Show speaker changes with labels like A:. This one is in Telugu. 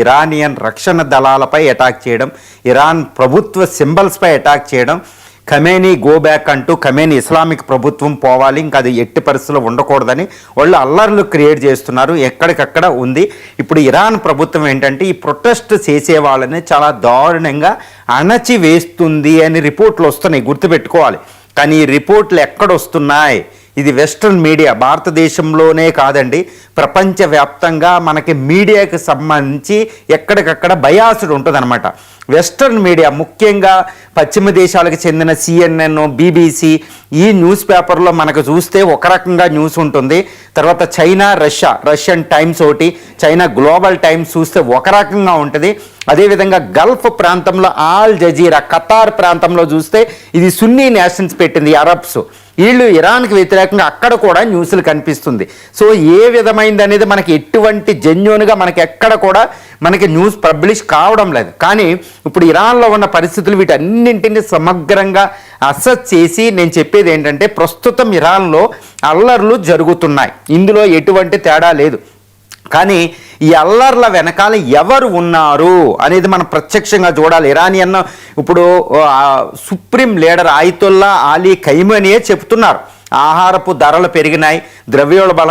A: ఇరానియన్ రక్షణ దళాలపై అటాక్ చేయడం, ఇరాన్ ప్రభుత్వ సింబల్స్పై అటాక్ చేయడం, ఖమేనీ గో బ్యాక్ అంటూ ఖమేనీ ఇస్లామిక్ ప్రభుత్వం పోవాలి, ఇంకా అది ఎట్టి పరిస్థితుల్లో ఉండకూడదని వాళ్ళు అల్లర్లు క్రియేట్ చేస్తున్నారు. ఎక్కడికక్కడ ఉంది. ఇప్పుడు ఇరాన్ ప్రభుత్వం ఏంటంటే ఈ ప్రొటెస్ట్ చేసే వాళ్ళని చాలా దారుణంగా అణచివేస్తుంది అని రిపోర్ట్లు వస్తున్నాయి, గుర్తుపెట్టుకోవాలి. కానీ ఈ రిపోర్ట్లు ఎక్కడొస్తున్నాయి? ఇది వెస్ట్రన్ మీడియా, భారతదేశంలోనే కాదండి, ప్రపంచవ్యాప్తంగా మనకి మీడియాకి సంబంధించి ఎక్కడికక్కడ బయాస్డ్ ఉంటుందన్నమాట. వెస్ట్రన్ మీడియా, ముఖ్యంగా పశ్చిమ దేశాలకు చెందిన CNN, BBC, ఈ న్యూస్ పేపర్లో మనకు చూస్తే ఒక రకంగా న్యూస్ ఉంటుంది. తర్వాత చైనా, రష్యన్ టైమ్స్ ఒకటి, చైనా గ్లోబల్ టైమ్స్ చూస్తే ఒక రకంగా ఉంటుంది. అదేవిధంగా గల్ఫ్ ప్రాంతంలో ఆల్ జజీరా, ఖతార్ ప్రాంతంలో చూస్తే ఇది సున్నీ నేషన్స్ పెట్టింది, అరబ్స్, వీళ్ళు ఇరాన్కి వ్యతిరేకంగా అక్కడ కూడా న్యూస్లు కనిపిస్తుంది. సో ఏ విధమైంది అనేది మనకి ఎటువంటి జెన్యూన్గా మనకి ఎక్కడ కూడా మనకి న్యూస్ పబ్లిష్ కావడం లేదు. కానీ ఇప్పుడు ఇరాన్లో ఉన్న పరిస్థితులు వీటన్నింటినీ సమగ్రంగా అసెస్ చేసి నేను చెప్పేది ఏంటంటే, ప్రస్తుతం ఇరాన్లో అల్లర్లు జరుగుతున్నాయి, ఇందులో ఎటువంటి తేడా లేదు. కానీ ఈ అల్లర్ల వెనకాల ఎవరు ఉన్నారు అనేది మనం ప్రత్యక్షంగా చూడాలి. ఇరానియన్ ఇప్పుడు సుప్రీం లీడర్ ఆయతుల్లా అలీ ఖైమనీయే చెప్తున్నారు, ఆహారపు ధరలు పెరిగినాయి, ద్రవ్యోల్బణం